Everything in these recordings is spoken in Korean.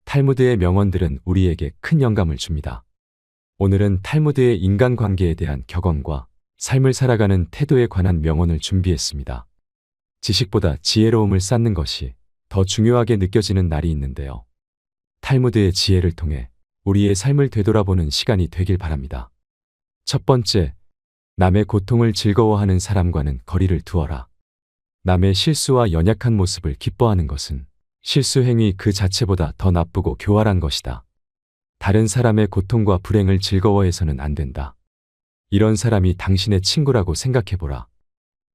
탈무드의 명언들은 우리에게 큰 영감을 줍니다. 오늘은 탈무드의 인간관계에 대한 격언과 삶을 살아가는 태도에 관한 명언을 준비했습니다. 지식보다 지혜로움을 쌓는 것이 더 중요하게 느껴지는 날이 있는데요. 탈무드의 지혜를 통해 우리의 삶을 되돌아보는 시간이 되길 바랍니다. 첫 번째, 남의 고통을 즐거워하는 사람과는 거리를 두어라. 남의 실수와 연약한 모습을 기뻐하는 것은 실수 행위 그 자체보다 더 나쁘고 교활한 것이다. 다른 사람의 고통과 불행을 즐거워해서는 안 된다. 이런 사람이 당신의 친구라고 생각해보라.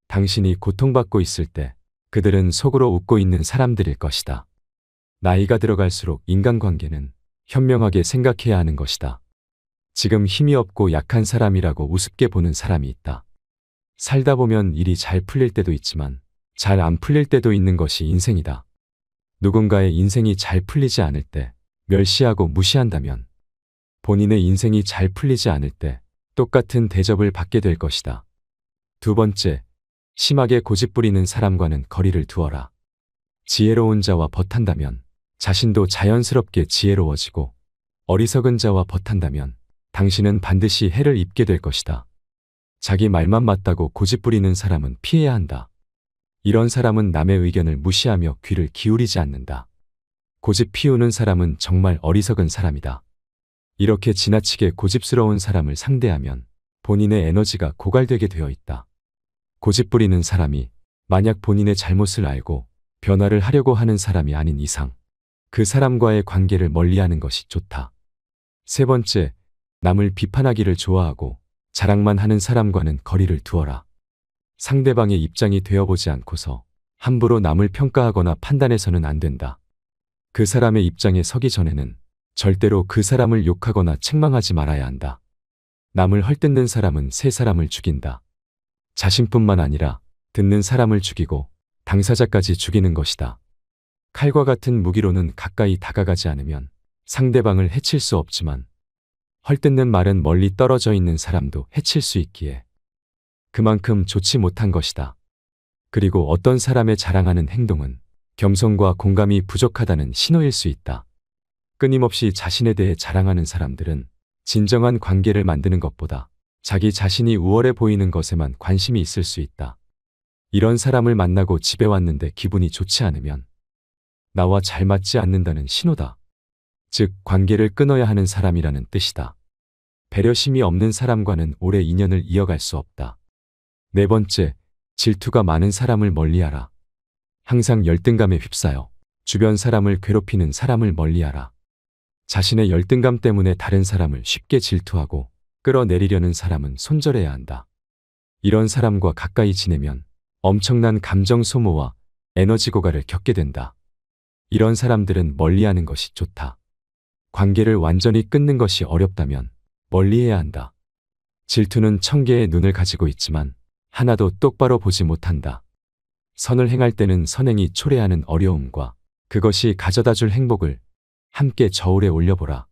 당신이 고통받고 있을 때 그들은 속으로 웃고 있는 사람들일 것이다. 나이가 들어갈수록 인간관계는 현명하게 생각해야 하는 것이다. 지금 힘이 없고 약한 사람이라고 우습게 보는 사람이 있다. 살다 보면 일이 잘 풀릴 때도 있지만 잘 안 풀릴 때도 있는 것이 인생이다. 누군가의 인생이 잘 풀리지 않을 때 멸시하고 무시한다면 본인의 인생이 잘 풀리지 않을 때 똑같은 대접을 받게 될 것이다. 두 번째, 심하게 고집부리는 사람과는 거리를 두어라. 지혜로운 자와 벗한다면 자신도 자연스럽게 지혜로워지고 어리석은 자와 벗한다면 당신은 반드시 해를 입게 될 것이다. 자기 말만 맞다고 고집부리는 사람은 피해야 한다. 이런 사람은 남의 의견을 무시하며 귀를 기울이지 않는다. 고집 피우는 사람은 정말 어리석은 사람이다. 이렇게 지나치게 고집스러운 사람을 상대하면 본인의 에너지가 고갈되게 되어 있다. 고집 부리는 사람이 만약 본인의 잘못을 알고 변화를 하려고 하는 사람이 아닌 이상 그 사람과의 관계를 멀리하는 것이 좋다. 세 번째, 남을 비판하기를 좋아하고 자랑만 하는 사람과는 거리를 두어라. 상대방의 입장이 되어보지 않고서 함부로 남을 평가하거나 판단해서는 안 된다. 그 사람의 입장에 서기 전에는 절대로 그 사람을 욕하거나 책망하지 말아야 한다. 남을 헐뜯는 사람은 세 사람을 죽인다. 자신뿐만 아니라 듣는 사람을 죽이고 당사자까지 죽이는 것이다. 칼과 같은 무기로는 가까이 다가가지 않으면 상대방을 해칠 수 없지만 헐뜯는 말은 멀리 떨어져 있는 사람도 해칠 수 있기에 그만큼 좋지 못한 것이다. 그리고 어떤 사람의 자랑하는 행동은 겸손과 공감이 부족하다는 신호일 수 있다. 끊임없이 자신에 대해 자랑하는 사람들은 진정한 관계를 만드는 것보다 자기 자신이 우월해 보이는 것에만 관심이 있을 수 있다. 이런 사람을 만나고 집에 왔는데 기분이 좋지 않으면 나와 잘 맞지 않는다는 신호다. 즉, 관계를 끊어야 하는 사람이라는 뜻이다. 배려심이 없는 사람과는 오래 인연을 이어갈 수 없다. 네 번째, 질투가 많은 사람을 멀리하라. 항상 열등감에 휩싸여 주변 사람을 괴롭히는 사람을 멀리하라. 자신의 열등감 때문에 다른 사람을 쉽게 질투하고 끌어내리려는 사람은 손절해야 한다. 이런 사람과 가까이 지내면 엄청난 감정 소모와 에너지 고갈을 겪게 된다. 이런 사람들은 멀리하는 것이 좋다. 관계를 완전히 끊는 것이 어렵다면 멀리해야 한다. 질투는 1000개의 눈을 가지고 있지만 하나도 똑바로 보지 못한다. 선을 행할 때는 선행이 초래하는 어려움과 그것이 가져다줄 행복을 함께 저울에 올려보라.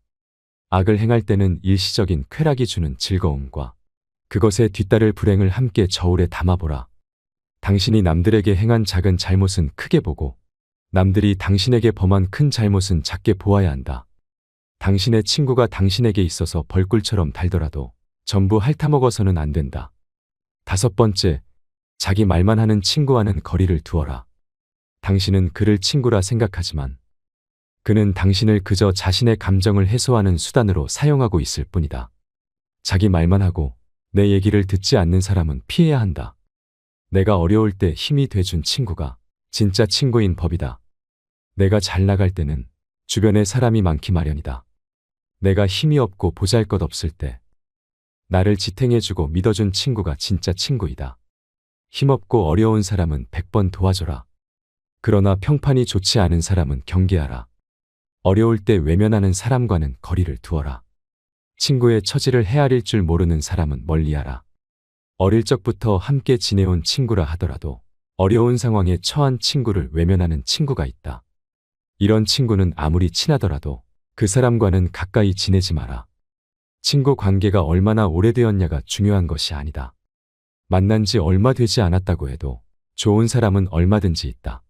악을 행할 때는 일시적인 쾌락이 주는 즐거움과 그것에 뒤따를 불행을 함께 저울에 담아보라. 당신이 남들에게 행한 작은 잘못은 크게 보고 남들이 당신에게 범한 큰 잘못은 작게 보아야 한다. 당신의 친구가 당신에게 있어서 벌꿀처럼 달더라도 전부 핥아먹어서는 안 된다. 다섯 번째, 자기 말만 하는 친구와는 거리를 두어라. 당신은 그를 친구라 생각하지만 그는 당신을 그저 자신의 감정을 해소하는 수단으로 사용하고 있을 뿐이다. 자기 말만 하고 내 얘기를 듣지 않는 사람은 피해야 한다. 내가 어려울 때 힘이 돼준 친구가 진짜 친구인 법이다. 내가 잘 나갈 때는 주변에 사람이 많기 마련이다. 내가 힘이 없고 보잘것없을 때 나를 지탱해주고 믿어준 친구가 진짜 친구이다. 힘없고 어려운 사람은 100번 도와줘라. 그러나 평판이 좋지 않은 사람은 경계하라. 어려울 때 외면하는 사람과는 거리를 두어라. 친구의 처지를 헤아릴 줄 모르는 사람은 멀리하라. 어릴 적부터 함께 지내온 친구라 하더라도 어려운 상황에 처한 친구를 외면하는 친구가 있다. 이런 친구는 아무리 친하더라도 그 사람과는 가까이 지내지 마라. 친구 관계가 얼마나 오래되었냐가 중요한 것이 아니다. 만난 지 얼마 되지 않았다고 해도 좋은 사람은 얼마든지 있다.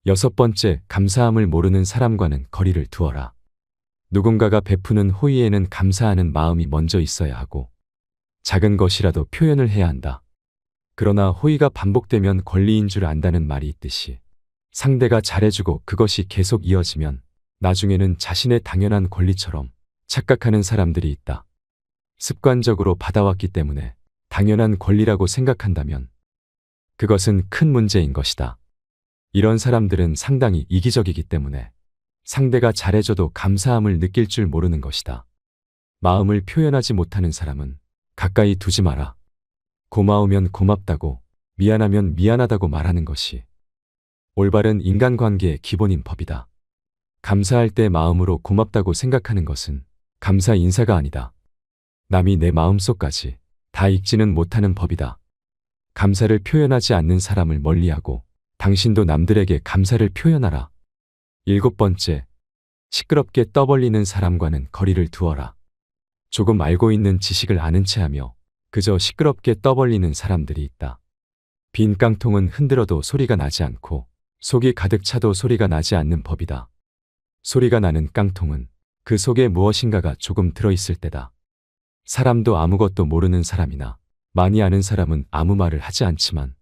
여섯 번째, 감사함을 모르는 사람과는 거리를 두어라. 누군가가 베푸는 호의에는 감사하는 마음이 먼저 있어야 하고 작은 것이라도 표현을 해야 한다. 그러나 호의가 반복되면 권리인 줄 안다는 말이 있듯이 상대가 잘해주고 그것이 계속 이어지면 나중에는 자신의 당연한 권리처럼 착각하는 사람들이 있다. 습관적으로 받아왔기 때문에 당연한 권리라고 생각한다면 그것은 큰 문제인 것이다. 이런 사람들은 상당히 이기적이기 때문에 상대가 잘해줘도 감사함을 느낄 줄 모르는 것이다. 마음을 표현하지 못하는 사람은 가까이 두지 마라. 고마우면 고맙다고, 미안하면 미안하다고 말하는 것이 올바른 인간관계의 기본인 법이다. 감사할 때 마음으로 고맙다고 생각하는 것은 감사 인사가 아니다. 남이 내 마음속까지 다 읽지는 못하는 법이다. 감사를 표현하지 않는 사람을 멀리하고 당신도 남들에게 감사를 표현하라. 7번째, 시끄럽게 떠벌리는 사람과는 거리를 두어라. 조금 알고 있는 지식을 아는 체하며 그저 시끄럽게 떠벌리는 사람들이 있다. 빈 깡통은 흔들어도 소리가 나지 않고 속이 가득 차도 소리가 나지 않는 법이다. 소리가 나는 깡통은 그 속에 무엇인가가 조금 들어있을 때다. 사람도 아무것도 모르는 사람이나 많이 아는 사람은 아무 말을 하지 않지만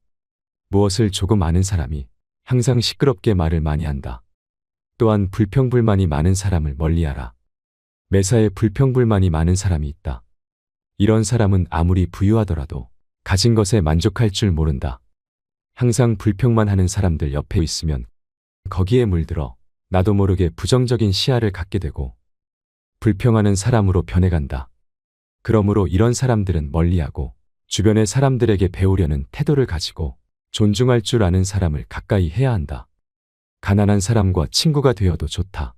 무엇을 조금 아는 사람이 항상 시끄럽게 말을 많이 한다. 또한 불평불만이 많은 사람을 멀리하라. 매사에 불평불만이 많은 사람이 있다. 이런 사람은 아무리 부유하더라도 가진 것에 만족할 줄 모른다. 항상 불평만 하는 사람들 옆에 있으면 거기에 물들어 나도 모르게 부정적인 시야를 갖게 되고 불평하는 사람으로 변해간다. 그러므로 이런 사람들은 멀리하고 주변의 사람들에게 배우려는 태도를 가지고 존중할 줄 아는 사람을 가까이 해야 한다. 가난한 사람과 친구가 되어도 좋다.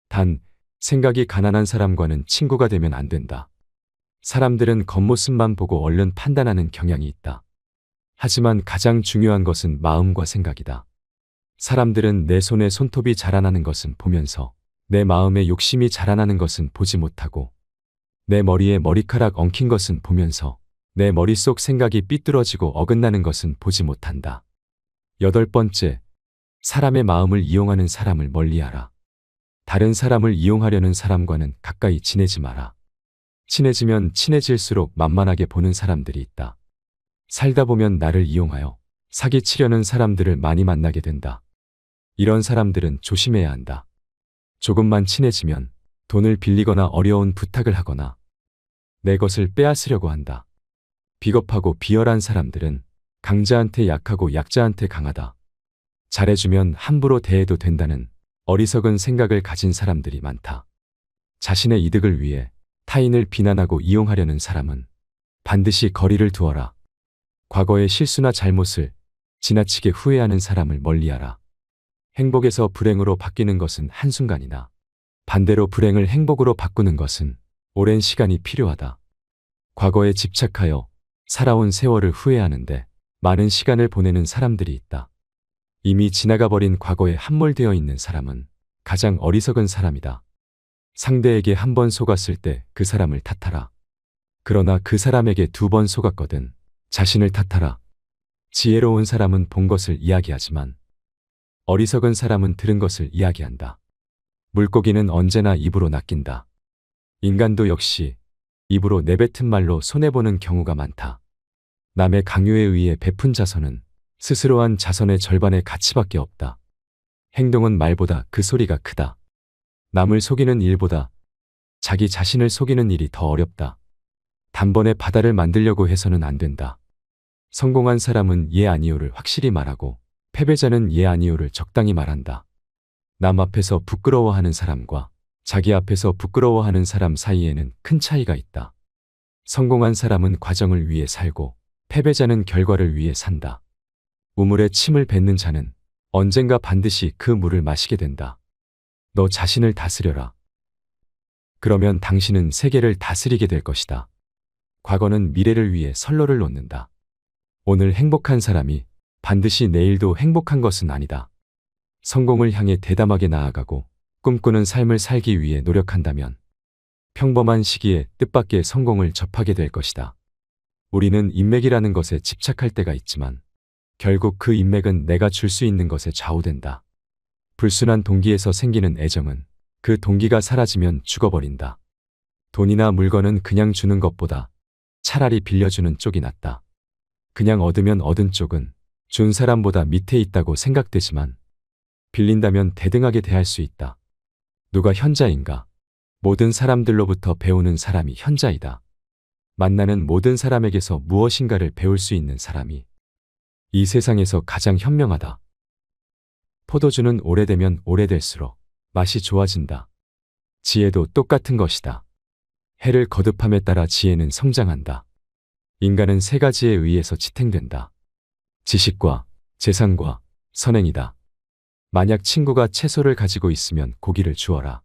단, 생각이 가난한 사람과는 친구가 되면 안 된다. 사람들은 겉모습만 보고 얼른 판단하는 경향이 있다. 하지만 가장 중요한 것은 마음과 생각이다. 사람들은 내 손에 손톱이 자라나는 것은 보면서 내 마음에 욕심이 자라나는 것은 보지 못하고 내 머리에 머리카락 엉킨 것은 보면서 내 머릿속 생각이 삐뚤어지고 어긋나는 것은 보지 못한다. 8번째, 사람의 마음을 이용하는 사람을 멀리하라. 다른 사람을 이용하려는 사람과는 가까이 지내지 마라. 친해지면 친해질수록 만만하게 보는 사람들이 있다. 살다 보면 나를 이용하여 사기치려는 사람들을 많이 만나게 된다. 이런 사람들은 조심해야 한다. 조금만 친해지면 돈을 빌리거나 어려운 부탁을 하거나 내 것을 빼앗으려고 한다. 비겁하고 비열한 사람들은 강자한테 약하고 약자한테 강하다. 잘해주면 함부로 대해도 된다는 어리석은 생각을 가진 사람들이 많다. 자신의 이득을 위해 타인을 비난하고 이용하려는 사람은 반드시 거리를 두어라. 과거의 실수나 잘못을 지나치게 후회하는 사람을 멀리하라. 행복에서 불행으로 바뀌는 것은 한순간이나 반대로 불행을 행복으로 바꾸는 것은 오랜 시간이 필요하다. 과거에 집착하여 살아온 세월을 후회하는데 많은 시간을 보내는 사람들이 있다. 이미 지나가 버린 과거에 함몰되어 있는 사람은 가장 어리석은 사람이다. 상대에게 한 번 속았을 때 그 사람을 탓하라. 그러나 그 사람에게 2번 속았거든 자신을 탓하라. 지혜로운 사람은 본 것을 이야기하지만 어리석은 사람은 들은 것을 이야기한다. 물고기는 언제나 입으로 낚인다. 인간도 역시 입으로 내뱉은 말로 손해보는 경우가 많다. 남의 강요에 의해 베푼 자선은 스스로 한 자선의 절반의 가치밖에 없다. 행동은 말보다 그 소리가 크다. 남을 속이는 일보다 자기 자신을 속이는 일이 더 어렵다. 단번에 바다를 만들려고 해서는 안 된다. 성공한 사람은 예 아니요를 확실히 말하고 패배자는 예 아니요를 적당히 말한다. 남 앞에서 부끄러워하는 사람과 자기 앞에서 부끄러워하는 사람 사이에는 큰 차이가 있다. 성공한 사람은 과정을 위해 살고 패배자는 결과를 위해 산다. 우물에 침을 뱉는 자는 언젠가 반드시 그 물을 마시게 된다. 너 자신을 다스려라. 그러면 당신은 세계를 다스리게 될 것이다. 과거는 미래를 위해 선로를 놓는다. 오늘 행복한 사람이 반드시 내일도 행복한 것은 아니다. 성공을 향해 대담하게 나아가고 꿈꾸는 삶을 살기 위해 노력한다면 평범한 시기에 뜻밖의 성공을 접하게 될 것이다. 우리는 인맥이라는 것에 집착할 때가 있지만 결국 그 인맥은 내가 줄 수 있는 것에 좌우된다. 불순한 동기에서 생기는 애정은 그 동기가 사라지면 죽어버린다. 돈이나 물건은 그냥 주는 것보다 차라리 빌려주는 쪽이 낫다. 그냥 얻으면 얻은 쪽은 준 사람보다 밑에 있다고 생각되지만 빌린다면 대등하게 대할 수 있다. 누가 현자인가? 모든 사람들로부터 배우는 사람이 현자이다. 만나는 모든 사람에게서 무엇인가를 배울 수 있는 사람이 이 세상에서 가장 현명하다. 포도주는 오래되면 오래될수록 맛이 좋아진다. 지혜도 똑같은 것이다. 해를 거듭함에 따라 지혜는 성장한다. 인간은 세 가지에 의해서 지탱된다. 지식과 재산과 선행이다. 만약 친구가 채소를 가지고 있으면 고기를 주어라.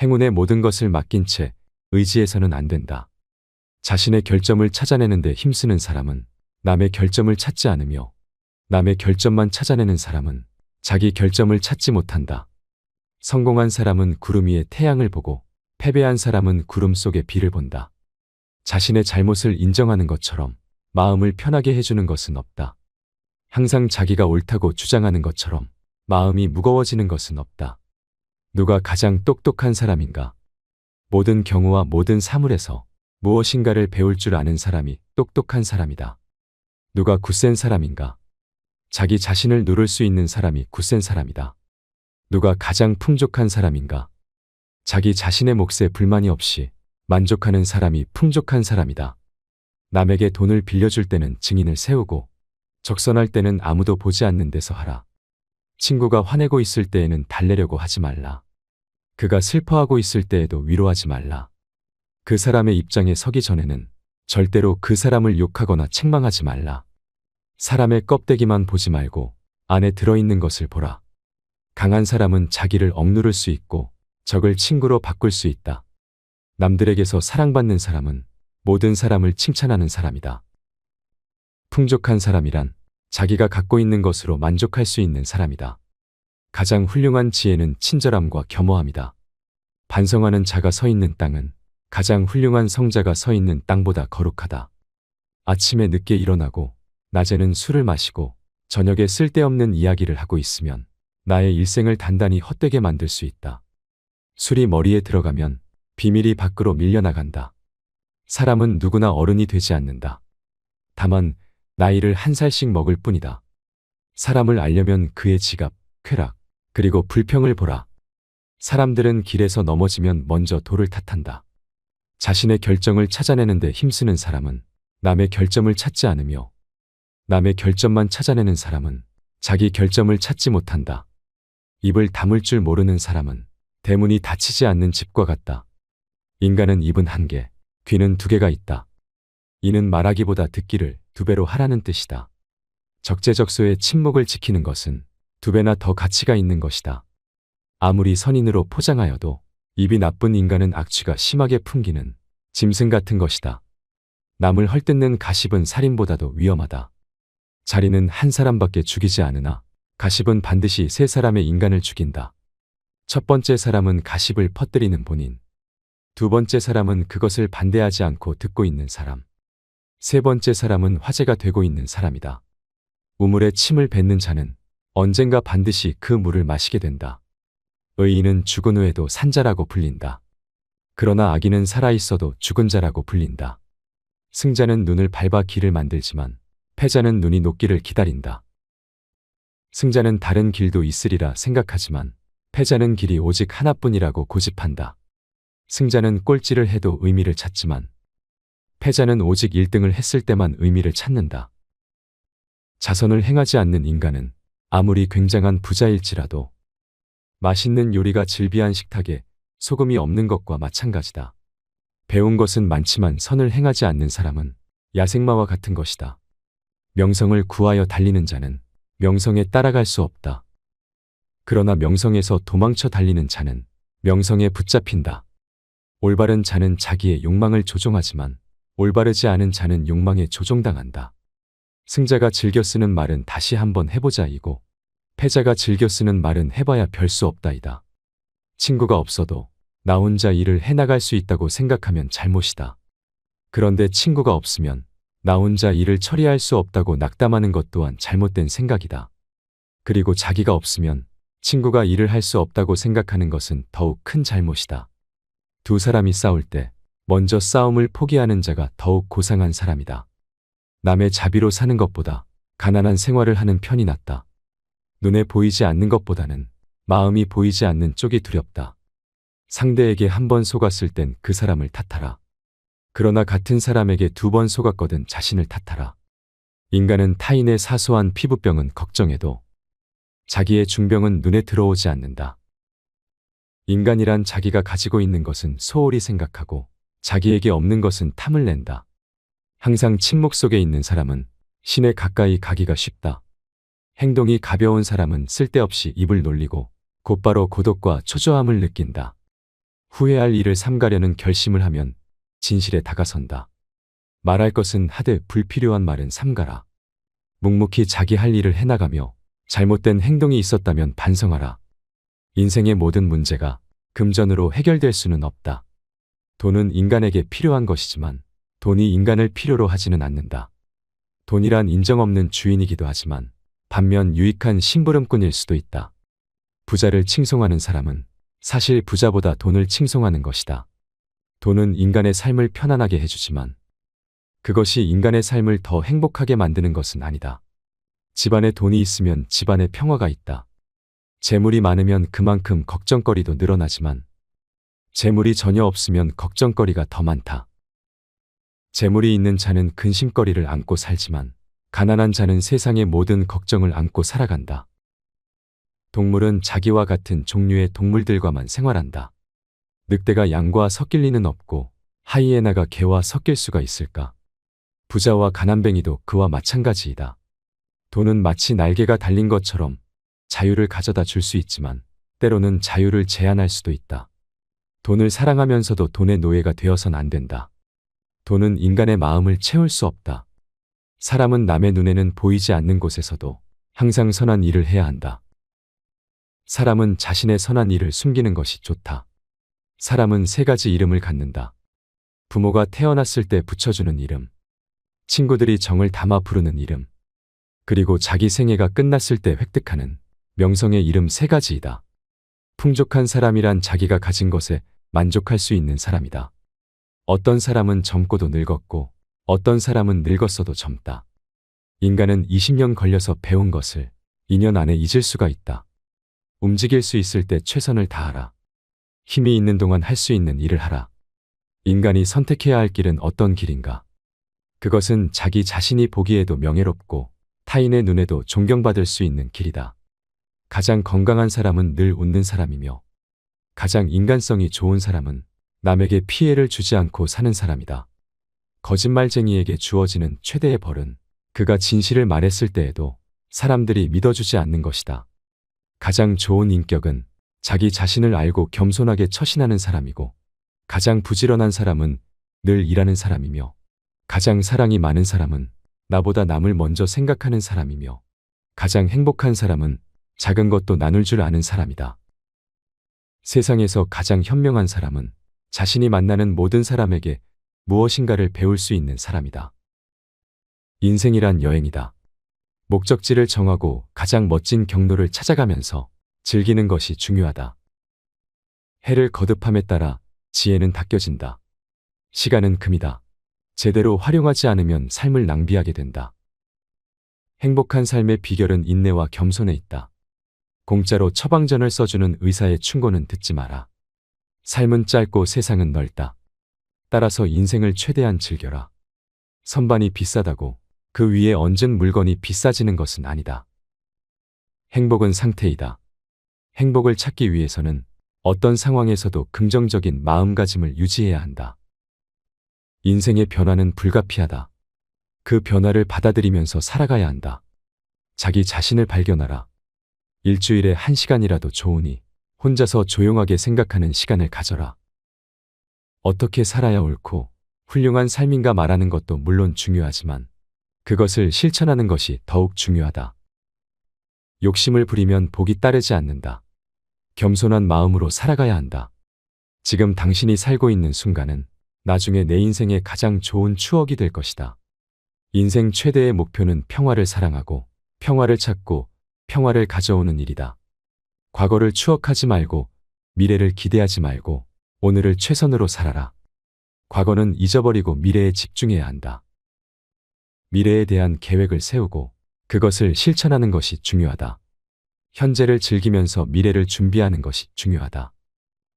행운의 모든 것을 맡긴 채 의지해서는 안 된다. 자신의 결점을 찾아내는 데 힘쓰는 사람은 남의 결점을 찾지 않으며 남의 결점만 찾아내는 사람은 자기 결점을 찾지 못한다. 성공한 사람은 구름 위에 태양을 보고 패배한 사람은 구름 속의 비를 본다. 자신의 잘못을 인정하는 것처럼 마음을 편하게 해주는 것은 없다. 항상 자기가 옳다고 주장하는 것처럼 마음이 무거워지는 것은 없다. 누가 가장 똑똑한 사람인가? 모든 경우와 모든 사물에서 무엇인가를 배울 줄 아는 사람이 똑똑한 사람이다. 누가 굳센 사람인가? 자기 자신을 누를 수 있는 사람이 굳센 사람이다. 누가 가장 풍족한 사람인가? 자기 자신의 몫에 불만이 없이 만족하는 사람이 풍족한 사람이다. 남에게 돈을 빌려줄 때는 증인을 세우고 적선할 때는 아무도 보지 않는 데서 하라. 친구가 화내고 있을 때에는 달래려고 하지 말라. 그가 슬퍼하고 있을 때에도 위로하지 말라. 그 사람의 입장에 서기 전에는 절대로 그 사람을 욕하거나 책망하지 말라. 사람의 껍데기만 보지 말고 안에 들어있는 것을 보라. 강한 사람은 자기를 억누를 수 있고 적을 친구로 바꿀 수 있다. 남들에게서 사랑받는 사람은 모든 사람을 칭찬하는 사람이다. 풍족한 사람이란 자기가 갖고 있는 것으로 만족할 수 있는 사람이다. 가장 훌륭한 지혜는 친절함과 겸허함이다. 반성하는 자가 서 있는 땅은 가장 훌륭한 성자가 서 있는 땅보다 거룩하다. 아침에 늦게 일어나고 낮에는 술을 마시고 저녁에 쓸데없는 이야기를 하고 있으면 나의 일생을 단단히 헛되게 만들 수 있다. 술이 머리에 들어가면 비밀이 밖으로 밀려나간다. 사람은 누구나 어른이 되지 않는다. 다만 나이를 한 살씩 먹을 뿐이다. 사람을 알려면 그의 지갑, 쾌락, 그리고 불평을 보라. 사람들은 길에서 넘어지면 먼저 돌을 탓한다. 자신의 결정을 찾아내는 데 힘쓰는 사람은 남의 결점을 찾지 않으며 남의 결점만 찾아내는 사람은 자기 결점을 찾지 못한다. 입을 다물 줄 모르는 사람은 대문이 닫히지 않는 집과 같다. 인간은 입은 한 개, 귀는 두 개가 있다. 이는 말하기보다 듣기를 두 배로 하라는 뜻이다. 적재적소에 침묵을 지키는 것은 두 배나 더 가치가 있는 것이다. 아무리 선인으로 포장하여도 입이 나쁜 인간은 악취가 심하게 풍기는 짐승 같은 것이다. 남을 헐뜯는 가십은 살인보다도 위험하다. 자리는 한 사람밖에 죽이지 않으나 가십은 반드시 세 사람의 인간을 죽인다. 첫 번째 사람은 가십을 퍼뜨리는 본인. 두 번째 사람은 그것을 반대하지 않고 듣고 있는 사람. 세 번째 사람은 화제가 되고 있는 사람이다. 우물에 침을 뱉는 자는 언젠가 반드시 그 물을 마시게 된다. 의인은 죽은 후에도 산자라고 불린다. 그러나 악인은 살아있어도 죽은 자라고 불린다. 승자는 눈을 밟아 길을 만들지만 패자는 눈이 녹기를 기다린다. 승자는 다른 길도 있으리라 생각하지만 패자는 길이 오직 하나뿐이라고 고집한다. 승자는 꼴찌를 해도 의미를 찾지만 패자는 오직 1등을 했을 때만 의미를 찾는다. 자선을 행하지 않는 인간은 아무리 굉장한 부자일지라도 맛있는 요리가 즐비한 식탁에 소금이 없는 것과 마찬가지다. 배운 것은 많지만 선을 행하지 않는 사람은 야생마와 같은 것이다. 명성을 구하여 달리는 자는 명성에 따라갈 수 없다. 그러나 명성에서 도망쳐 달리는 자는 명성에 붙잡힌다. 올바른 자는 자기의 욕망을 조종하지만 올바르지 않은 자는 욕망에 조종당한다. 승자가 즐겨 쓰는 말은 다시 한번 해보자이고 패자가 즐겨 쓰는 말은 해봐야 별 수 없다이다. 친구가 없어도 나 혼자 일을 해나갈 수 있다고 생각하면 잘못이다. 그런데 친구가 없으면 나 혼자 일을 처리할 수 없다고 낙담하는 것 또한 잘못된 생각이다. 그리고 자기가 없으면 친구가 일을 할 수 없다고 생각하는 것은 더욱 큰 잘못이다. 두 사람이 싸울 때 먼저 싸움을 포기하는 자가 더욱 고상한 사람이다. 남의 자비로 사는 것보다 가난한 생활을 하는 편이 낫다. 눈에 보이지 않는 것보다는 마음이 보이지 않는 쪽이 두렵다. 상대에게 한 번 속았을 땐 그 사람을 탓하라. 그러나 같은 사람에게 두 번 속았거든 자신을 탓하라. 인간은 타인의 사소한 피부병은 걱정해도 자기의 중병은 눈에 들어오지 않는다. 인간이란 자기가 가지고 있는 것은 소홀히 생각하고 자기에게 없는 것은 탐을 낸다. 항상 침묵 속에 있는 사람은 신에 가까이 가기가 쉽다. 행동이 가벼운 사람은 쓸데없이 입을 놀리고 곧바로 고독과 초조함을 느낀다. 후회할 일을 삼가려는 결심을 하면 진실에 다가선다. 말할 것은 하되 불필요한 말은 삼가라. 묵묵히 자기 할 일을 해나가며 잘못된 행동이 있었다면 반성하라. 인생의 모든 문제가 금전으로 해결될 수는 없다. 돈은 인간에게 필요한 것이지만 돈이 인간을 필요로 하지는 않는다. 돈이란 인정 없는 주인이기도 하지만 반면 유익한 심부름꾼일 수도 있다. 부자를 칭송하는 사람은 사실 부자보다 돈을 칭송하는 것이다. 돈은 인간의 삶을 편안하게 해주지만 그것이 인간의 삶을 더 행복하게 만드는 것은 아니다. 집안에 돈이 있으면 집안에 평화가 있다. 재물이 많으면 그만큼 걱정거리도 늘어나지만 재물이 전혀 없으면 걱정거리가 더 많다. 재물이 있는 자는 근심거리를 안고 살지만 가난한 자는 세상의 모든 걱정을 안고 살아간다. 동물은 자기와 같은 종류의 동물들과만 생활한다. 늑대가 양과 섞일 리는 없고 하이에나가 개와 섞일 수가 있을까? 부자와 가난뱅이도 그와 마찬가지이다. 돈은 마치 날개가 달린 것처럼 자유를 가져다 줄 수 있지만 때로는 자유를 제한할 수도 있다. 돈을 사랑하면서도 돈의 노예가 되어선 안 된다. 돈은 인간의 마음을 채울 수 없다. 사람은 남의 눈에는 보이지 않는 곳에서도 항상 선한 일을 해야 한다. 사람은 자신의 선한 일을 숨기는 것이 좋다. 사람은 세 가지 이름을 갖는다. 부모가 태어났을 때 붙여주는 이름, 친구들이 정을 담아 부르는 이름, 그리고 자기 생애가 끝났을 때 획득하는 명성의 이름 세 가지이다. 풍족한 사람이란 자기가 가진 것에 만족할 수 있는 사람이다. 어떤 사람은 젊고도 늙었고 어떤 사람은 늙었어도 젊다. 인간은 20년 걸려서 배운 것을 2년 안에 잊을 수가 있다. 움직일 수 있을 때 최선을 다하라. 힘이 있는 동안 할 수 있는 일을 하라. 인간이 선택해야 할 길은 어떤 길인가? 그것은 자기 자신이 보기에도 명예롭고 타인의 눈에도 존경받을 수 있는 길이다. 가장 건강한 사람은 늘 웃는 사람이며 가장 인간성이 좋은 사람은 남에게 피해를 주지 않고 사는 사람이다. 거짓말쟁이에게 주어지는 최대의 벌은 그가 진실을 말했을 때에도 사람들이 믿어주지 않는 것이다. 가장 좋은 인격은 자기 자신을 알고 겸손하게 처신하는 사람이고 가장 부지런한 사람은 늘 일하는 사람이며 가장 사랑이 많은 사람은 나보다 남을 먼저 생각하는 사람이며 가장 행복한 사람은 작은 것도 나눌 줄 아는 사람이다. 세상에서 가장 현명한 사람은 자신이 만나는 모든 사람에게 무엇인가를 배울 수 있는 사람이다. 인생이란 여행이다. 목적지를 정하고 가장 멋진 경로를 찾아가면서 즐기는 것이 중요하다. 해를 거듭함에 따라 지혜는 닦여진다. 시간은 금이다. 제대로 활용하지 않으면 삶을 낭비하게 된다. 행복한 삶의 비결은 인내와 겸손에 있다. 공짜로 처방전을 써주는 의사의 충고는 듣지 마라. 삶은 짧고 세상은 넓다. 따라서 인생을 최대한 즐겨라. 선반이 비싸다고 그 위에 얹은 물건이 비싸지는 것은 아니다. 행복은 상태이다. 행복을 찾기 위해서는 어떤 상황에서도 긍정적인 마음가짐을 유지해야 한다. 인생의 변화는 불가피하다. 그 변화를 받아들이면서 살아가야 한다. 자기 자신을 발견하라. 일주일에 1시간이라도 좋으니 혼자서 조용하게 생각하는 시간을 가져라. 어떻게 살아야 옳고 훌륭한 삶인가 말하는 것도 물론 중요하지만 그것을 실천하는 것이 더욱 중요하다. 욕심을 부리면 복이 따르지 않는다. 겸손한 마음으로 살아가야 한다. 지금 당신이 살고 있는 순간은 나중에 내 인생의 가장 좋은 추억이 될 것이다. 인생 최대의 목표는 평화를 사랑하고 평화를 찾고 평화를 가져오는 일이다. 과거를 추억하지 말고 미래를 기대하지 말고 오늘을 최선으로 살아라. 과거는 잊어버리고 미래에 집중해야 한다. 미래에 대한 계획을 세우고 그것을 실천하는 것이 중요하다. 현재를 즐기면서 미래를 준비하는 것이 중요하다.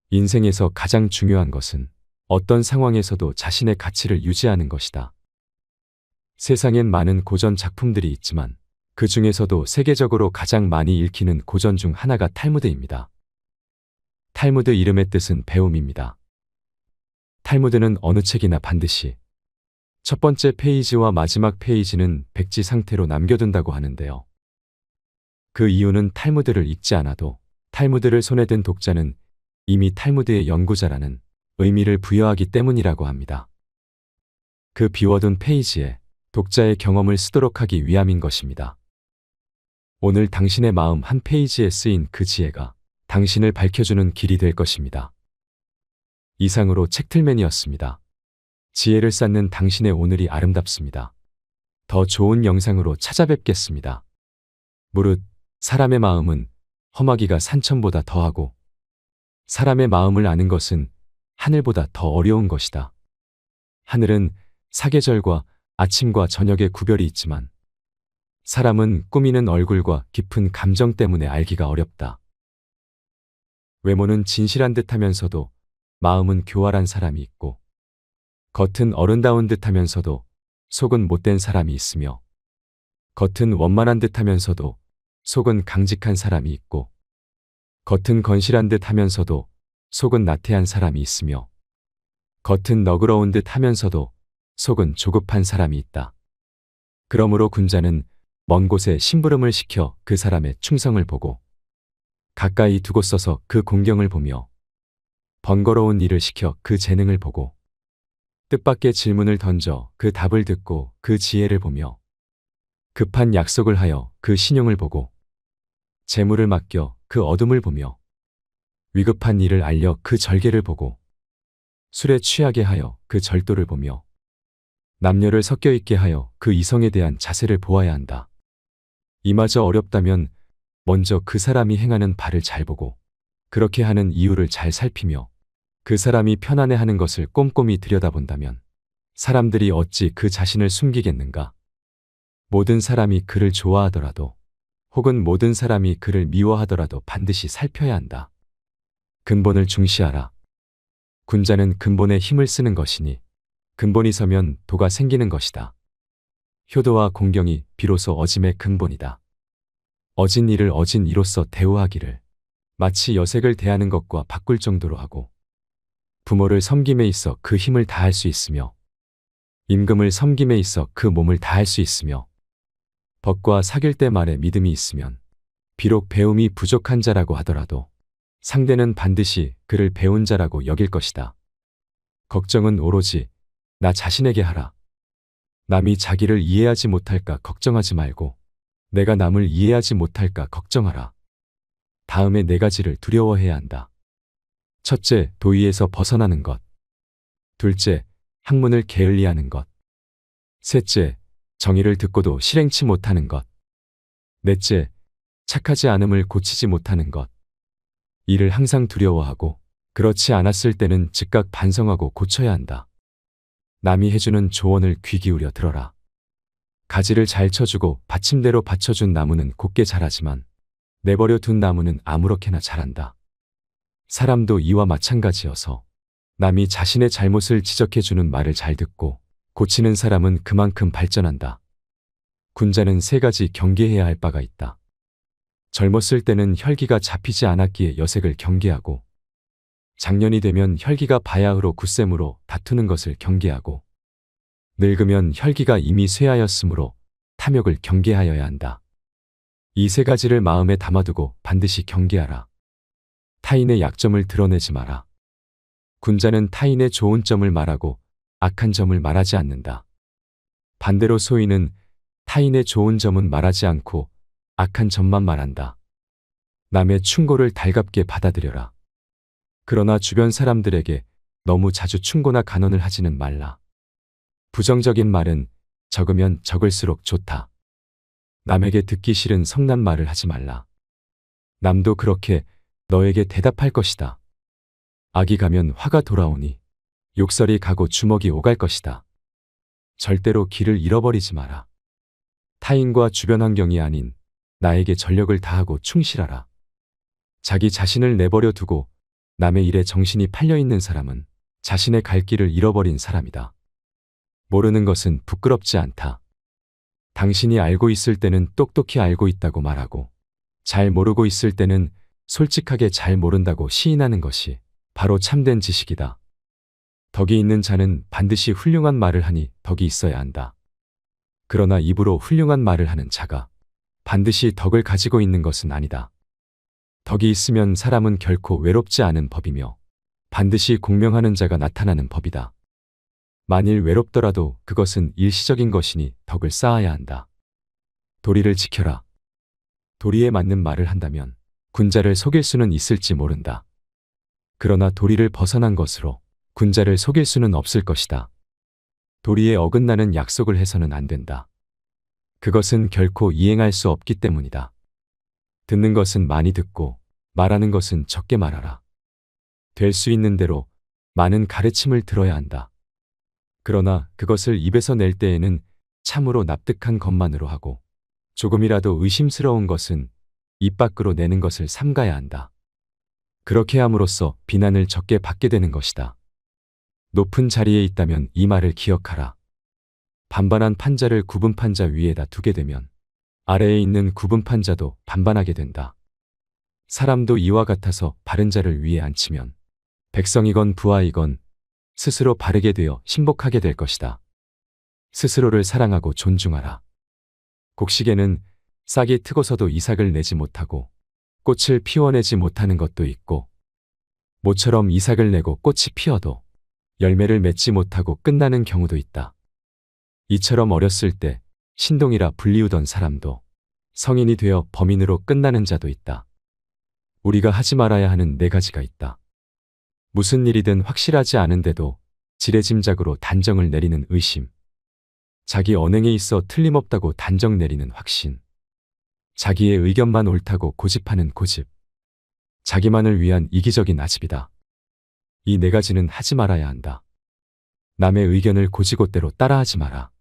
인생에서 가장 중요한 것은 어떤 상황에서도 자신의 가치를 유지하는 것이다. 세상엔 많은 고전 작품들이 있지만 그 중에서도 세계적으로 가장 많이 읽히는 고전 중 하나가 탈무드입니다. 탈무드 이름의 뜻은 배움입니다. 탈무드는 어느 책이나 반드시 첫 번째 페이지와 마지막 페이지는 백지 상태로 남겨둔다고 하는데요. 그 이유는 탈무드를 읽지 않아도 탈무드를 손에 든 독자는 이미 탈무드의 연구자라는 의미를 부여하기 때문이라고 합니다. 그 비워둔 페이지에 독자의 경험을 쓰도록 하기 위함인 것입니다. 오늘 당신의 마음 한 페이지에 쓰인 그 지혜가 당신을 밝혀주는 길이 될 것입니다. 이상으로 책틀맨이었습니다. 지혜를 쌓는 당신의 오늘이 아름답습니다. 더 좋은 영상으로 찾아뵙겠습니다. 무릇 사람의 마음은 험하기가 산천보다 더하고 사람의 마음을 아는 것은 하늘보다 더 어려운 것이다. 하늘은 사계절과 아침과 저녁의 구별이 있지만 사람은 꾸미는 얼굴과 깊은 감정 때문에 알기가 어렵다. 외모는 진실한 듯하면서도 마음은 교활한 사람이 있고 겉은 어른다운 듯하면서도 속은 못된 사람이 있으며 겉은 원만한 듯하면서도 속은 강직한 사람이 있고 겉은 건실한 듯하면서도 속은 나태한 사람이 있으며 겉은 너그러운 듯하면서도 속은 조급한 사람이 있다. 그러므로 군자는 먼 곳에 심부름을 시켜 그 사람의 충성을 보고 가까이 두고 써서 그 공경을 보며 번거로운 일을 시켜 그 재능을 보고 뜻밖의 질문을 던져 그 답을 듣고 그 지혜를 보며 급한 약속을 하여 그 신용을 보고 재물을 맡겨 그 어둠을 보며 위급한 일을 알려 그 절개를 보고 술에 취하게 하여 그 절도를 보며 남녀를 섞여 있게 하여 그 이성에 대한 자세를 보아야 한다. 이마저 어렵다면 먼저 그 사람이 행하는 바를 잘 보고 그렇게 하는 이유를 잘 살피며 그 사람이 편안해하는 것을 꼼꼼히 들여다본다면 사람들이 어찌 그 자신을 숨기겠는가? 모든 사람이 그를 좋아하더라도 혹은 모든 사람이 그를 미워하더라도 반드시 살펴야 한다. 근본을 중시하라. 군자는 근본에 힘을 쓰는 것이니 근본이 서면 도가 생기는 것이다. 효도와 공경이 비로소 어짐의 근본이다. 어진 이를 어진 이로서 대우하기를 마치 여색을 대하는 것과 바꿀 정도로 하고 부모를 섬김에 있어 그 힘을 다할 수 있으며 임금을 섬김에 있어 그 몸을 다할 수 있으며 벗과 사귈 때 말에 믿음이 있으면 비록 배움이 부족한 자라고 하더라도 상대는 반드시 그를 배운 자라고 여길 것이다. 걱정은 오로지 나 자신에게 하라. 남이 자기를 이해하지 못할까 걱정하지 말고 내가 남을 이해하지 못할까 걱정하라. 다음에 네 가지를 두려워해야 한다. 첫째, 도의에서 벗어나는 것. 둘째, 학문을 게을리하는 것. 셋째, 정의를 듣고도 실행치 못하는 것. 넷째, 착하지 않음을 고치지 못하는 것. 이를 항상 두려워하고 그렇지 않았을 때는 즉각 반성하고 고쳐야 한다. 남이 해주는 조언을 귀 기울여 들어라. 가지를 잘 쳐주고 받침대로 받쳐준 나무는 곱게 자라지만 내버려 둔 나무는 아무렇게나 자란다. 사람도 이와 마찬가지여서 남이 자신의 잘못을 지적해주는 말을 잘 듣고 고치는 사람은 그만큼 발전한다. 군자는 세 가지 경계해야 할 바가 있다. 젊었을 때는 혈기가 잡히지 않았기에 여색을 경계하고 장년이 되면 혈기가 바야흐로 굳셈으로 다투는 것을 경계하고 늙으면 혈기가 이미 쇠하였으므로 탐욕을 경계하여야 한다. 이 세 가지를 마음에 담아두고 반드시 경계하라. 타인의 약점을 드러내지 마라. 군자는 타인의 좋은 점을 말하고 악한 점을 말하지 않는다. 반대로 소인은 타인의 좋은 점은 말하지 않고 악한 점만 말한다. 남의 충고를 달갑게 받아들여라. 그러나 주변 사람들에게 너무 자주 충고나 간언을 하지는 말라. 부정적인 말은 적으면 적을수록 좋다. 남에게 듣기 싫은 성난 말을 하지 말라. 남도 그렇게 너에게 대답할 것이다. 악이 가면 화가 돌아오니 욕설이 가고 주먹이 오갈 것이다. 절대로 길을 잃어버리지 마라. 타인과 주변 환경이 아닌 나에게 전력을 다하고 충실하라. 자기 자신을 내버려 두고 남의 일에 정신이 팔려 있는 사람은 자신의 갈 길을 잃어버린 사람이다. 모르는 것은 부끄럽지 않다. 당신이 알고 있을 때는 똑똑히 알고 있다고 말하고 잘 모르고 있을 때는 솔직하게 잘 모른다고 시인하는 것이 바로 참된 지식이다. 덕이 있는 자는 반드시 훌륭한 말을 하니 덕이 있어야 한다. 그러나 입으로 훌륭한 말을 하는 자가 반드시 덕을 가지고 있는 것은 아니다. 덕이 있으면 사람은 결코 외롭지 않은 법이며 반드시 공명하는 자가 나타나는 법이다. 만일 외롭더라도 그것은 일시적인 것이니 덕을 쌓아야 한다. 도리를 지켜라. 도리에 맞는 말을 한다면 군자를 속일 수는 있을지 모른다. 그러나 도리를 벗어난 것으로 군자를 속일 수는 없을 것이다. 도리에 어긋나는 약속을 해서는 안 된다. 그것은 결코 이행할 수 없기 때문이다. 듣는 것은 많이 듣고 말하는 것은 적게 말하라. 될 수 있는 대로 많은 가르침을 들어야 한다. 그러나 그것을 입에서 낼 때에는 참으로 납득한 것만으로 하고 조금이라도 의심스러운 것은 입 밖으로 내는 것을 삼가야 한다. 그렇게 함으로써 비난을 적게 받게 되는 것이다. 높은 자리에 있다면 이 말을 기억하라. 반반한 판자를 굽은 판자 위에다 두게 되면 아래에 있는 굽은 판자도 반반하게 된다. 사람도 이와 같아서 바른 자를 위에 앉히면 백성이건 부하이건 스스로 바르게 되어 신복하게 될 것이다. 스스로를 사랑하고 존중하라. 곡식에는 싹이 트고서도 이삭을 내지 못하고 꽃을 피워내지 못하는 것도 있고 모처럼 이삭을 내고 꽃이 피어도 열매를 맺지 못하고 끝나는 경우도 있다. 이처럼 어렸을 때 신동이라 불리우던 사람도 성인이 되어 범인으로 끝나는 자도 있다. 우리가 하지 말아야 하는 4가지가 있다. 무슨 일이든 확실하지 않은데도 지레짐작으로 단정을 내리는 의심. 자기 언행에 있어 틀림없다고 단정 내리는 확신. 자기의 의견만 옳다고 고집하는 고집. 자기만을 위한 이기적인 아집이다. 이 4가지는 하지 말아야 한다. 남의 의견을 고지고대로 따라하지 마라.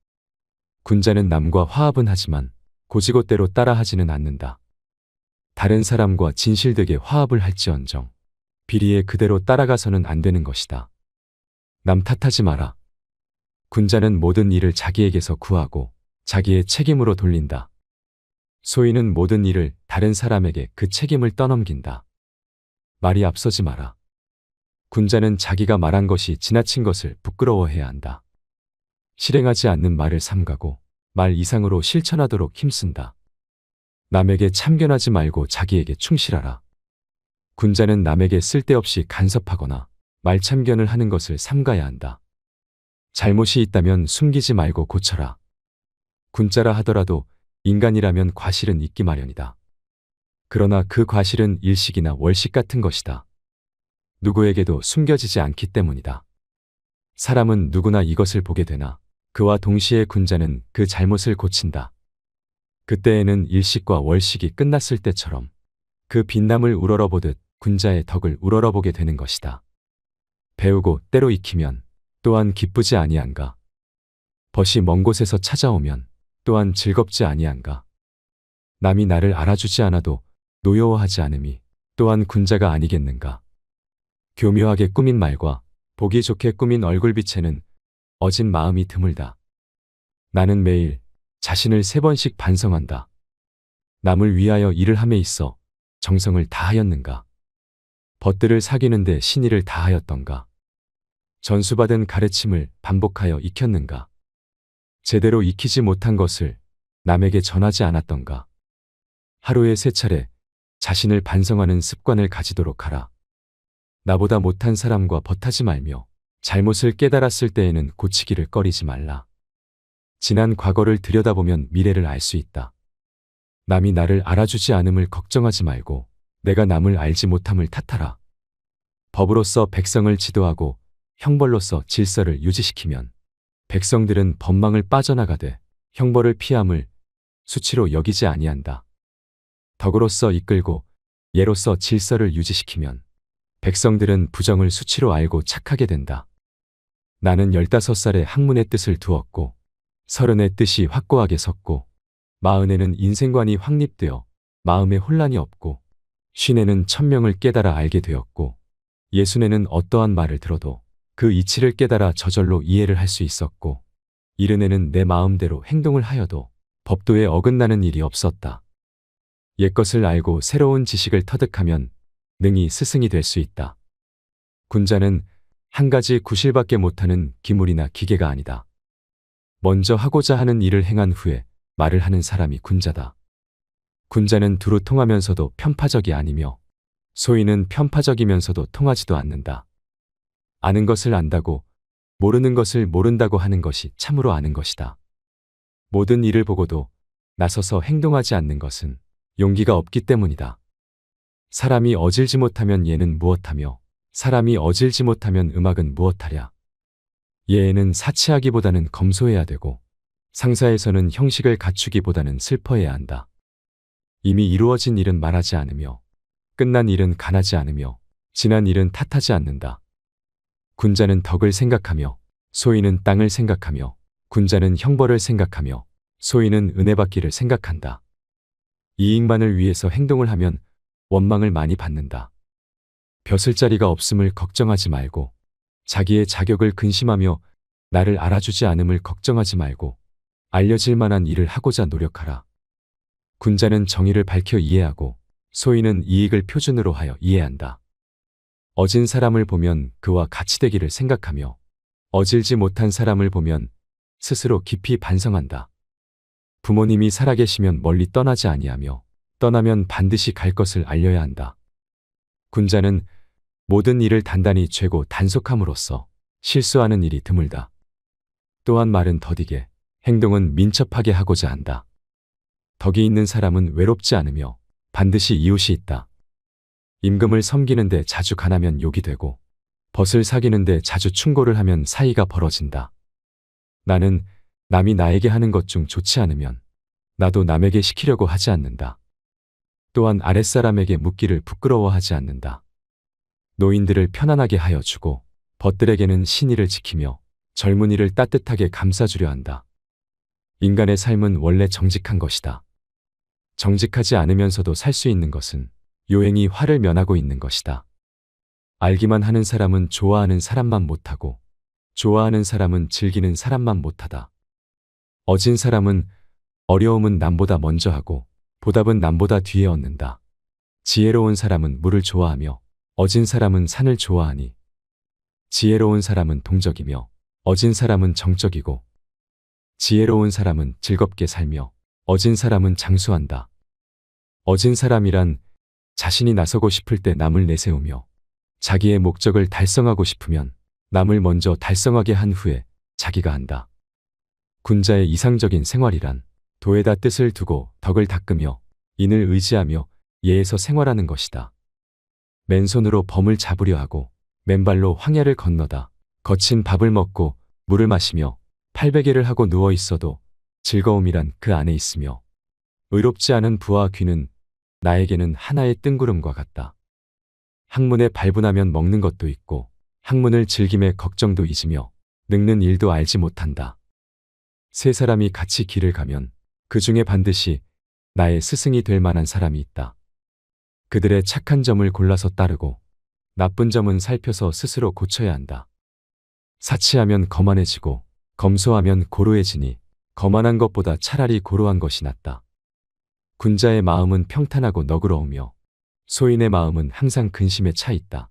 군자는 남과 화합은 하지만 고지고대로 따라하지는 않는다. 다른 사람과 진실되게 화합을 할지언정 비리에 그대로 따라가서는 안 되는 것이다. 남 탓하지 마라. 군자는 모든 일을 자기에게서 구하고 자기의 책임으로 돌린다. 소인은 모든 일을 다른 사람에게 그 책임을 떠넘긴다. 말이 앞서지 마라. 군자는 자기가 말한 것이 지나친 것을 부끄러워해야 한다. 실행하지 않는 말을 삼가고 말 이상으로 실천하도록 힘쓴다. 남에게 참견하지 말고 자기에게 충실하라. 군자는 남에게 쓸데없이 간섭하거나 말참견을 하는 것을 삼가야 한다. 잘못이 있다면 숨기지 말고 고쳐라. 군자라 하더라도 인간이라면 과실은 있기 마련이다. 그러나 그 과실은 일식이나 월식 같은 것이다. 누구에게도 숨겨지지 않기 때문이다. 사람은 누구나 이것을 보게 되나 그와 동시에 군자는 그 잘못을 고친다. 그때에는 일식과 월식이 끝났을 때처럼 그 빛남을 우러러보듯 군자의 덕을 우러러보게 되는 것이다. 배우고 때로 익히면 또한 기쁘지 아니한가. 벗이 먼 곳에서 찾아오면 또한 즐겁지 아니한가. 남이 나를 알아주지 않아도 노여워하지 않음이 또한 군자가 아니겠는가. 교묘하게 꾸민 말과 보기 좋게 꾸민 얼굴빛에는 어진 마음이 드물다. 나는 매일 자신을 3번씩 반성한다. 남을 위하여 일을 함에 있어 정성을 다하였는가. 벗들을 사귀는데 신의를 다하였던가. 전수받은 가르침을 반복하여 익혔는가. 제대로 익히지 못한 것을 남에게 전하지 않았던가. 하루에 3차례 자신을 반성하는 습관을 가지도록 하라. 나보다 못한 사람과 벗하지 말며 잘못을 깨달았을 때에는 고치기를 꺼리지 말라. 지난 과거를 들여다보면 미래를 알 수 있다. 남이 나를 알아주지 않음을 걱정하지 말고 내가 남을 알지 못함을 탓하라. 법으로서 백성을 지도하고 형벌로서 질서를 유지시키면 백성들은 법망을 빠져나가되 형벌을 피함을 수치로 여기지 아니한다. 덕으로서 이끌고 예로서 질서를 유지시키면 백성들은 부정을 수치로 알고 착하게 된다. 나는 15살에 학문의 뜻을 두었고 30의 뜻이 확고하게 섰고 40에는 인생관이 확립되어 마음에 혼란이 없고 50에는 천명을 깨달아 알게 되었고 60에는 어떠한 말을 들어도 그 이치를 깨달아 저절로 이해를 할 수 있었고 70에는 내 마음대로 행동을 하여도 법도에 어긋나는 일이 없었다. 옛것을 알고 새로운 지식을 터득하면 능히 스승이 될 수 있다. 군자는 한 가지 구실밖에 못하는 기물이나 기계가 아니다. 먼저 하고자 하는 일을 행한 후에 말을 하는 사람이 군자다. 군자는 두루 통하면서도 편파적이 아니며 소인은 편파적이면서도 통하지도 않는다. 아는 것을 안다고 모르는 것을 모른다고 하는 것이 참으로 아는 것이다. 모든 일을 보고도 나서서 행동하지 않는 것은 용기가 없기 때문이다. 사람이 어질지 못하면 예는 무엇하며 사람이 어질지 못하면 음악은 무엇하랴. 예에는 사치하기보다는 검소해야 되고 상사에서는 형식을 갖추기보다는 슬퍼해야 한다. 이미 이루어진 일은 말하지 않으며 끝난 일은 간하지 않으며 지난 일은 탓하지 않는다. 군자는 덕을 생각하며 소인은 땅을 생각하며 군자는 형벌을 생각하며 소인은 은혜 받기를 생각한다. 이익만을 위해서 행동을 하면 원망을 많이 받는다. 벼슬 자리가 없음을 걱정하지 말고 자기의 자격을 근심하며 나를 알아주지 않음을 걱정하지 말고 알려질 만한 일을 하고자 노력하라. 군자는 정의를 밝혀 이해하고 소인은 이익을 표준으로 하여 이해한다. 어진 사람을 보면 그와 같이 되기를 생각하며 어질지 못한 사람을 보면 스스로 깊이 반성한다. 부모님이 살아계시면 멀리 떠나지 아니하며 떠나면 반드시 갈 것을 알려야 한다. 군자는 모든 일을 단단히 죄고 단속함으로써 실수하는 일이 드물다. 또한 말은 더디게, 행동은 민첩하게 하고자 한다. 덕이 있는 사람은 외롭지 않으며 반드시 이웃이 있다. 임금을 섬기는데 자주 간하면 욕이 되고 벗을 사귀는데 자주 충고를 하면 사이가 벌어진다. 나는 남이 나에게 하는 것 중 좋지 않으면 나도 남에게 시키려고 하지 않는다. 또한 아랫사람에게 묻기를 부끄러워하지 않는다. 노인들을 편안하게 하여 주고 벗들에게는 신의를 지키며 젊은이를 따뜻하게 감싸주려 한다. 인간의 삶은 원래 정직한 것이다. 정직하지 않으면서도 살 수 있는 것은 요행이 화를 면하고 있는 것이다. 알기만 하는 사람은 좋아하는 사람만 못하고 좋아하는 사람은 즐기는 사람만 못하다. 어진 사람은 어려움은 남보다 먼저 하고 보답은 남보다 뒤에 얻는다. 지혜로운 사람은 물을 좋아하며 어진 사람은 산을 좋아하니 지혜로운 사람은 동적이며 어진 사람은 정적이고 지혜로운 사람은 즐겁게 살며 어진 사람은 장수한다. 어진 사람이란 자신이 나서고 싶을 때 남을 내세우며 자기의 목적을 달성하고 싶으면 남을 먼저 달성하게 한 후에 자기가 한다. 군자의 이상적인 생활이란 도에다 뜻을 두고 덕을 닦으며 인을 의지하며 예에서 생활하는 것이다. 맨손으로 범을 잡으려 하고 맨발로 황야를 건너다 거친 밥을 먹고 물을 마시며 팔베개를 하고 누워 있어도 즐거움이란 그 안에 있으며 의롭지 않은 부와 귀는 나에게는 하나의 뜬구름과 같다. 학문에 발분하면 먹는 것도 있고 학문을 즐김에 걱정도 잊으며 늙는 일도 알지 못한다. 세 사람이 같이 길을 가면 그 중에 반드시 나의 스승이 될 만한 사람이 있다. 그들의 착한 점을 골라서 따르고 나쁜 점은 살펴서 스스로 고쳐야 한다. 사치하면 거만해지고 검소하면 고루해지니 거만한 것보다 차라리 고루한 것이 낫다. 군자의 마음은 평탄하고 너그러우며 소인의 마음은 항상 근심에 차 있다.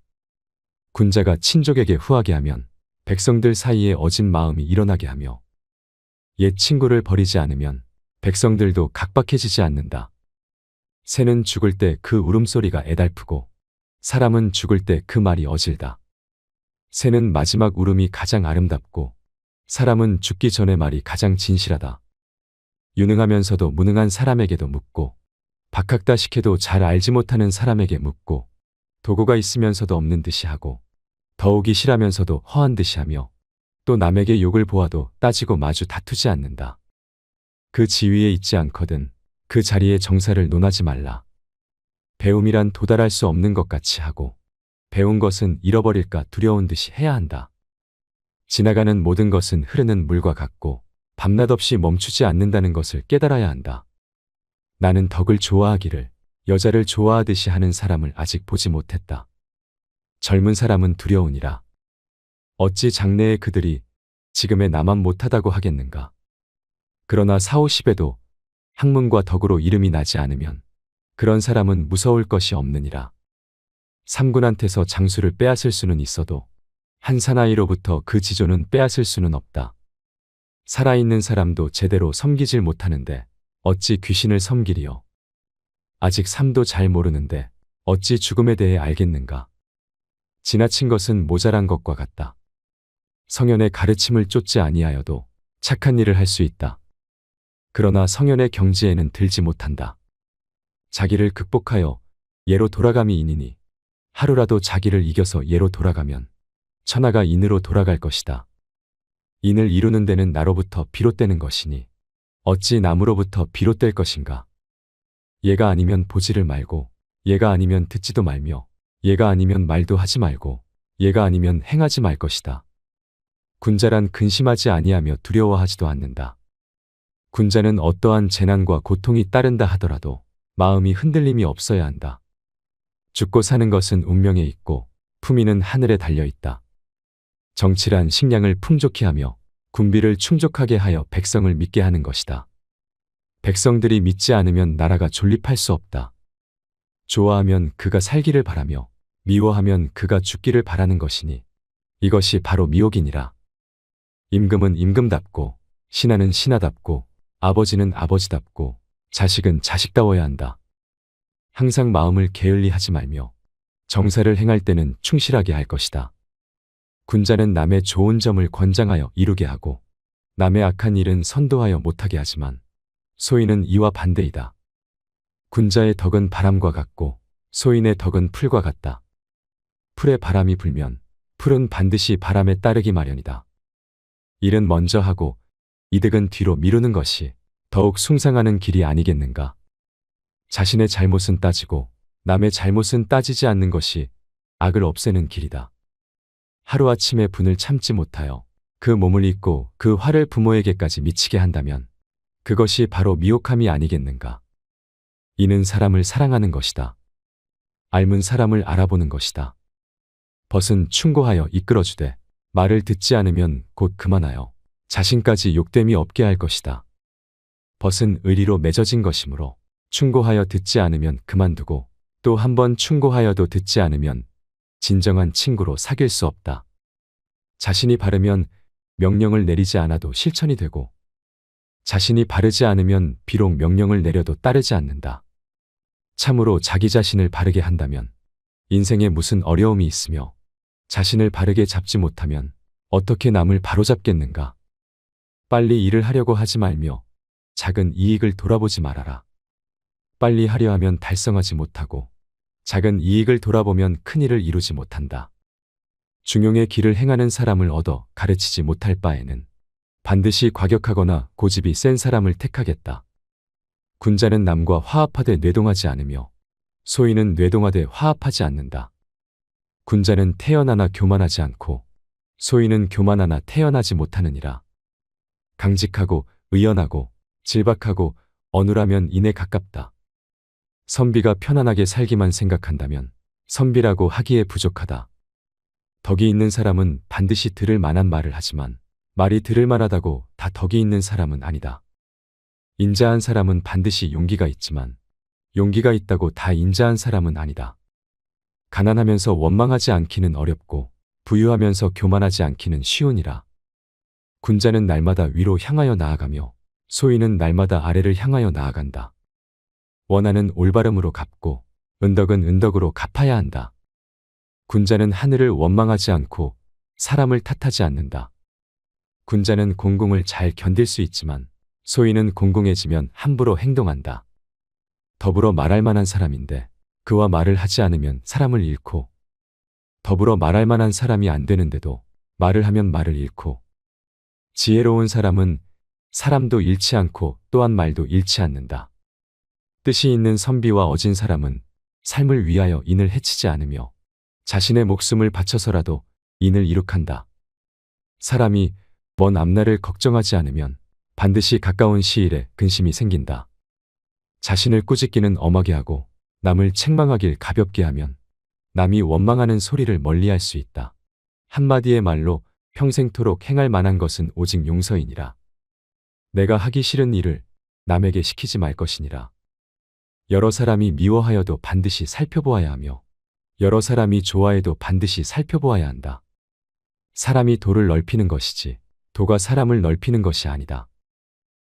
군자가 친족에게 후하게 하면 백성들 사이에 어진 마음이 일어나게 하며 옛 친구를 버리지 않으면 백성들도 각박해지지 않는다. 새는 죽을 때 그 울음소리가 애달프고 사람은 죽을 때 그 말이 어질다. 새는 마지막 울음이 가장 아름답고 사람은 죽기 전의 말이 가장 진실하다. 유능하면서도 무능한 사람에게도 묻고 박학다식해도 잘 알지 못하는 사람에게 묻고 도구가 있으면서도 없는 듯이 하고 더욱이 실하면서도 허한 듯이 하며 또 남에게 욕을 보아도 따지고 마주 다투지 않는다. 그 지위에 있지 않거든 그 자리에 정사를 논하지 말라. 배움이란 도달할 수 없는 것 같이 하고 배운 것은 잃어버릴까 두려운 듯이 해야 한다. 지나가는 모든 것은 흐르는 물과 같고 밤낮 없이 멈추지 않는다는 것을 깨달아야 한다. 나는 덕을 좋아하기를 여자를 좋아하듯이 하는 사람을 아직 보지 못했다. 젊은 사람은 두려우니라. 어찌 장래에 그들이 지금의 나만 못하다고 하겠는가. 그러나 40~50에도 학문과 덕으로 이름이 나지 않으면 그런 사람은 무서울 것이 없느니라. 삼군한테서 장수를 빼앗을 수는 있어도 한 사나이로부터 그 지조는 빼앗을 수는 없다. 살아있는 사람도 제대로 섬기질 못하는데 어찌 귀신을 섬기리요. 아직 삶도 잘 모르는데 어찌 죽음에 대해 알겠는가. 지나친 것은 모자란 것과 같다. 성현의 가르침을 쫓지 아니하여도 착한 일을 할 수 있다. 그러나 성현의 경지에는 들지 못한다. 자기를 극복하여 예로 돌아감이 인이니 하루라도 자기를 이겨서 예로 돌아가면 천하가 인으로 돌아갈 것이다. 인을 이루는 데는 나로부터 비롯되는 것이니 어찌 남으로부터 비롯될 것인가. 얘가 아니면 보지를 말고 얘가 아니면 듣지도 말며 얘가 아니면 말도 하지 말고 얘가 아니면 행하지 말 것이다. 군자란 근심하지 아니하며 두려워하지도 않는다. 군자는 어떠한 재난과 고통이 따른다 하더라도 마음이 흔들림이 없어야 한다. 죽고 사는 것은 운명에 있고 품위는 하늘에 달려있다. 정치란 식량을 풍족히 하며 군비를 충족하게 하여 백성을 믿게 하는 것이다. 백성들이 믿지 않으면 나라가 존립할 수 없다. 좋아하면 그가 살기를 바라며 미워하면 그가 죽기를 바라는 것이니 이것이 바로 미혹이니라. 임금은 임금답고 신하는 신하답고 아버지는 아버지답고 자식은 자식다워야 한다. 항상 마음을 게을리하지 말며 정사를 행할 때는 충실하게 할 것이다. 군자는 남의 좋은 점을 권장하여 이루게 하고 남의 악한 일은 선도하여 못하게 하지만 소인은 이와 반대이다. 군자의 덕은 바람과 같고 소인의 덕은 풀과 같다. 풀에 바람이 불면 풀은 반드시 바람에 따르기 마련이다. 일은 먼저 하고 이득은 뒤로 미루는 것이 더욱 숭상하는 길이 아니겠는가. 자신의 잘못은 따지고 남의 잘못은 따지지 않는 것이 악을 없애는 길이다. 하루아침에 분을 참지 못하여 그 몸을 잊고 그 화를 부모에게까지 미치게 한다면 그것이 바로 미혹함이 아니겠는가. 이는 사람을 사랑하는 것이다. 앓은 사람을 알아보는 것이다. 벗은 충고하여 이끌어주되 말을 듣지 않으면 곧 그만하여 자신까지 욕됨이 없게 할 것이다. 벗은 의리로 맺어진 것이므로 충고하여 듣지 않으면 그만두고 또 한 번 충고하여도 듣지 않으면 진정한 친구로 사귈 수 없다. 자신이 바르면 명령을 내리지 않아도 실천이 되고 자신이 바르지 않으면 비록 명령을 내려도 따르지 않는다. 참으로 자기 자신을 바르게 한다면 인생에 무슨 어려움이 있으며 자신을 바르게 잡지 못하면 어떻게 남을 바로잡겠는가. 빨리 일을 하려고 하지 말며 작은 이익을 돌아보지 말아라. 빨리 하려 하면 달성하지 못하고 작은 이익을 돌아보면 큰 일을 이루지 못한다. 중용의 길을 행하는 사람을 얻어 가르치지 못할 바에는 반드시 과격하거나 고집이 센 사람을 택하겠다. 군자는 남과 화합하되 뇌동하지 않으며 소인은 뇌동하되 화합하지 않는다. 군자는 태연하나 교만하지 않고 소인은 교만하나 태연하지 못하느니라. 강직하고 의연하고 질박하고 어눌하면 인에 가깝다. 선비가 편안하게 살기만 생각한다면 선비라고 하기에 부족하다. 덕이 있는 사람은 반드시 들을 만한 말을 하지만 말이 들을 만하다고 다 덕이 있는 사람은 아니다. 인자한 사람은 반드시 용기가 있지만 용기가 있다고 다 인자한 사람은 아니다. 가난하면서 원망하지 않기는 어렵고 부유하면서 교만하지 않기는 쉬우니라. 군자는 날마다 위로 향하여 나아가며 소인은 날마다 아래를 향하여 나아간다. 원하는 올바름으로 갚고 은덕은 은덕으로 갚아야 한다. 군자는 하늘을 원망하지 않고 사람을 탓하지 않는다. 군자는 공공을 잘 견딜 수 있지만 소인은 공공해지면 함부로 행동한다. 더불어 말할 만한 사람인데 그와 말을 하지 않으면 사람을 잃고 더불어 말할 만한 사람이 안 되는데도 말을 하면 말을 잃고 지혜로운 사람은 사람도 잃지 않고 또한 말도 잃지 않는다. 뜻이 있는 선비와 어진 사람은 삶을 위하여 인을 해치지 않으며 자신의 목숨을 바쳐서라도 인을 이룩한다. 사람이 먼 앞날을 걱정하지 않으면 반드시 가까운 시일에 근심이 생긴다. 자신을 꾸짖기는 엄하게 하고 남을 책망하길 가볍게 하면 남이 원망하는 소리를 멀리할 수 있다. 한마디의 말로 평생토록 행할 만한 것은 오직 용서이니라. 내가 하기 싫은 일을 남에게 시키지 말 것이니라. 여러 사람이 미워하여도 반드시 살펴보아야 하며 여러 사람이 좋아해도 반드시 살펴보아야 한다. 사람이 도를 넓히는 것이지 도가 사람을 넓히는 것이 아니다.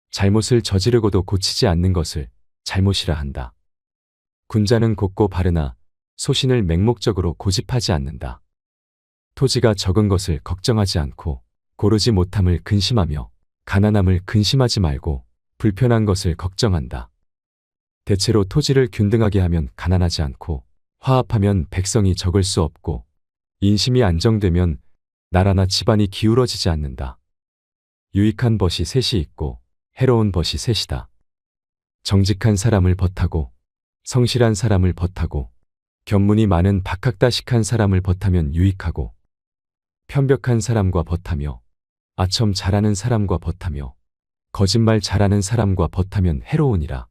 잘못을 저지르고도 고치지 않는 것을 잘못이라 한다. 군자는 곧고 바르나 소신을 맹목적으로 고집하지 않는다. 토지가 적은 것을 걱정하지 않고 고르지 못함을 근심하며 가난함을 근심하지 말고 불편한 것을 걱정한다. 대체로 토지를 균등하게 하면 가난하지 않고 화합하면 백성이 적을 수 없고 인심이 안정되면 나라나 집안이 기울어지지 않는다. 유익한 벗이 셋이 있고 해로운 벗이 셋이다. 정직한 사람을 벗하고 성실한 사람을 벗하고 견문이 많은 박학다식한 사람을 벗하면 유익하고 편벽한 사람과 벗하며 아첨 잘하는 사람과 벗하며 거짓말 잘하는 사람과 벗하면 해로우니라.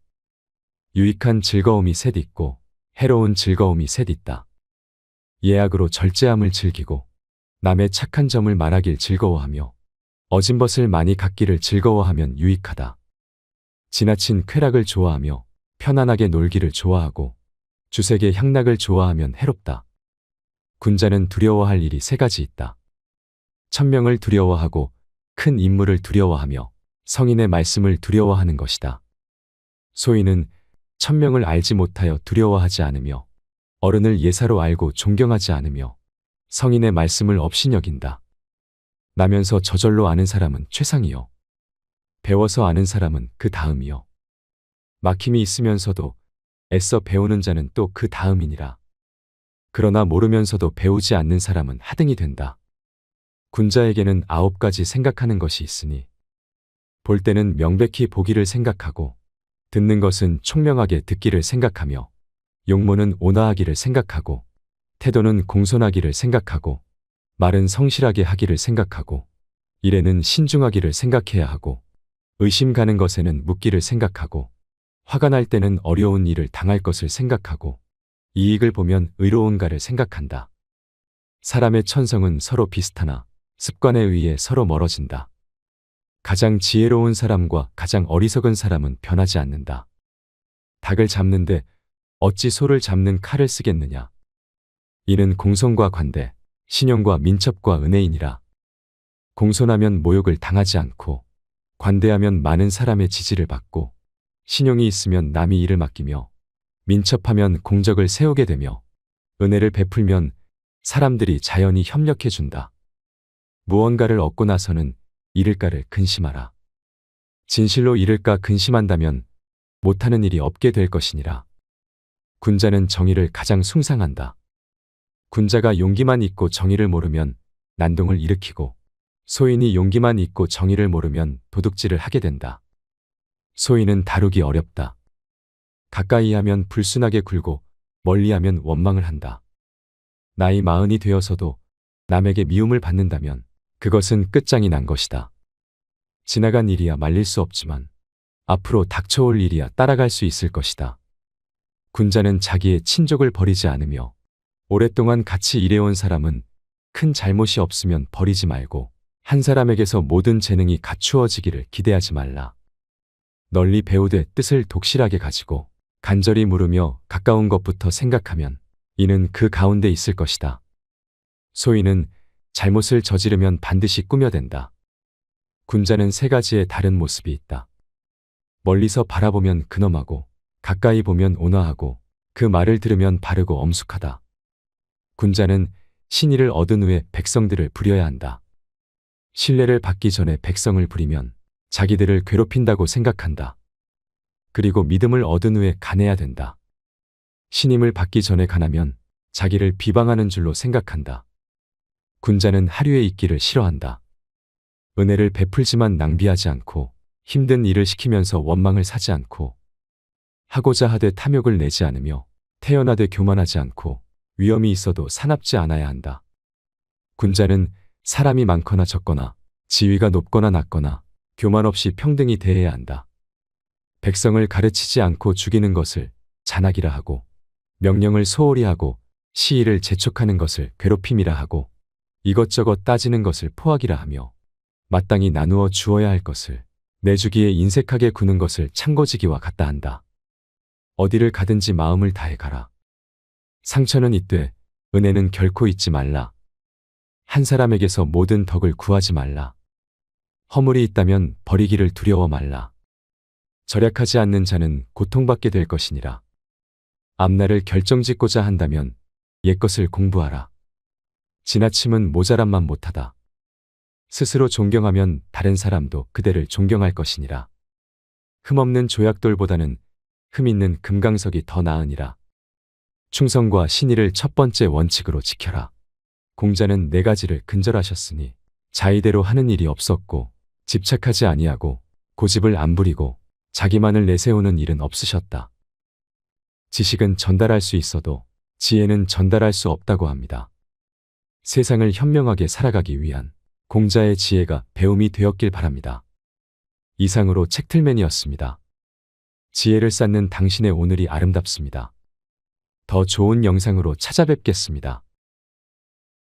유익한 즐거움이 셋 있고 해로운 즐거움이 셋 있다. 예약으로 절제함을 즐기고 남의 착한 점을 말하길 즐거워하며 어진 벗을 많이 갖기를 즐거워하면 유익하다. 지나친 쾌락을 좋아하며 편안하게 놀기를 좋아하고 주색의 향락을 좋아하면 해롭다. 군자는 두려워할 일이 세 가지 있다. 천명을 두려워하고 큰 인물을 두려워하며 성인의 말씀을 두려워하는 것이다. 소인은 천명을 알지 못하여 두려워하지 않으며 어른을 예사로 알고 존경하지 않으며 성인의 말씀을 업신여긴다. 나면서 저절로 아는 사람은 최상이요 배워서 아는 사람은 그 다음이요 막힘이 있으면서도 애써 배우는 자는 또 그 다음이니라. 그러나 모르면서도 배우지 않는 사람은 하등이 된다. 군자에게는 9가지 생각하는 것이 있으니 볼 때는 명백히 보기를 생각하고 듣는 것은 총명하게 듣기를 생각하며 용모는 온화하기를 생각하고 태도는 공손하기를 생각하고 말은 성실하게 하기를 생각하고 일에는 신중하기를 생각해야 하고 의심 가는 것에는 묻기를 생각하고 화가 날 때는 어려운 일을 당할 것을 생각하고 이익을 보면 의로운가를 생각한다. 사람의 천성은 서로 비슷하나 습관에 의해 서로 멀어진다. 가장 지혜로운 사람과 가장 어리석은 사람은 변하지 않는다. 닭을 잡는데 어찌 소를 잡는 칼을 쓰겠느냐. 이는 공손과 관대, 신용과 민첩과 은혜이니라. 공손하면 모욕을 당하지 않고 관대하면 많은 사람의 지지를 받고 신용이 있으면 남이 일을 맡기며 민첩하면 공적을 세우게 되며 은혜를 베풀면 사람들이 자연히 협력해 준다. 무언가를 얻고 나서는 잃을까를 근심하라. 진실로 잃을까 근심한다면 못하는 일이 없게 될 것이니라. 군자는 정의를 가장 숭상한다. 군자가 용기만 있고 정의를 모르면 난동을 일으키고 소인이 용기만 있고 정의를 모르면 도둑질을 하게 된다. 소인은 다루기 어렵다. 가까이 하면 불순하게 굴고 멀리 하면 원망을 한다. 나이 40이 되어서도 남에게 미움을 받는다면 그것은 끝장이 난 것이다. 지나간 일이야 말릴 수 없지만 앞으로 닥쳐올 일이야 따라갈 수 있을 것이다. 군자는 자기의 친족을 버리지 않으며 오랫동안 같이 일해온 사람은 큰 잘못이 없으면 버리지 말고 한 사람에게서 모든 재능이 갖추어지기를 기대하지 말라. 널리 배우되 뜻을 독실하게 가지고 간절히 물으며 가까운 것부터 생각하면 이는 그 가운데 있을 것이다. 소인은 잘못을 저지르면 반드시 꾸며댄다. 군자는 3가지의 다른 모습이 있다. 멀리서 바라보면 근엄하고 가까이 보면 온화하고 그 말을 들으면 바르고 엄숙하다. 군자는 신의를 얻은 후에 백성들을 부려야 한다. 신뢰를 받기 전에 백성을 부리면 자기들을 괴롭힌다고 생각한다. 그리고 믿음을 얻은 후에 간해야 된다. 신임을 받기 전에 간하면 자기를 비방하는 줄로 생각한다. 군자는 하류에 있기를 싫어한다. 은혜를 베풀지만 낭비하지 않고 힘든 일을 시키면서 원망을 사지 않고 하고자 하되 탐욕을 내지 않으며 태어나되 교만하지 않고 위험이 있어도 사납지 않아야 한다. 군자는 사람이 많거나 적거나 지위가 높거나 낮거나 교만 없이 평등히 대해야 한다. 백성을 가르치지 않고 죽이는 것을 잔악이라 하고 명령을 소홀히 하고 시위를 재촉하는 것을 괴롭힘이라 하고 이것저것 따지는 것을 포악이라 하며 마땅히 나누어 주어야 할 것을 내주기에 인색하게 구는 것을 창고지기와 같다 한다. 어디를 가든지 마음을 다해 가라. 상처는 있되 은혜는 결코 잊지 말라. 한 사람에게서 모든 덕을 구하지 말라. 허물이 있다면 버리기를 두려워 말라. 절약하지 않는 자는 고통받게 될 것이니라. 앞날을 결정짓고자 한다면 옛것을 공부하라. 지나침은 모자람만 못하다. 스스로 존경하면 다른 사람도 그대를 존경할 것이니라. 흠없는 조약돌보다는 흠 있는 금강석이 더 나으니라. 충성과 신의를 첫 번째 원칙으로 지켜라. 공자는 네 가지를 근절하셨으니 자의대로 하는 일이 없었고 집착하지 아니하고 고집을 안 부리고 자기만을 내세우는 일은 없으셨다. 지식은 전달할 수 있어도 지혜는 전달할 수 없다고 합니다. 세상을 현명하게 살아가기 위한 공자의 지혜가 배움이 되었길 바랍니다. 이상으로 책틀맨이었습니다. 지혜를 쌓는 당신의 오늘이 아름답습니다. 더 좋은 영상으로 찾아뵙겠습니다.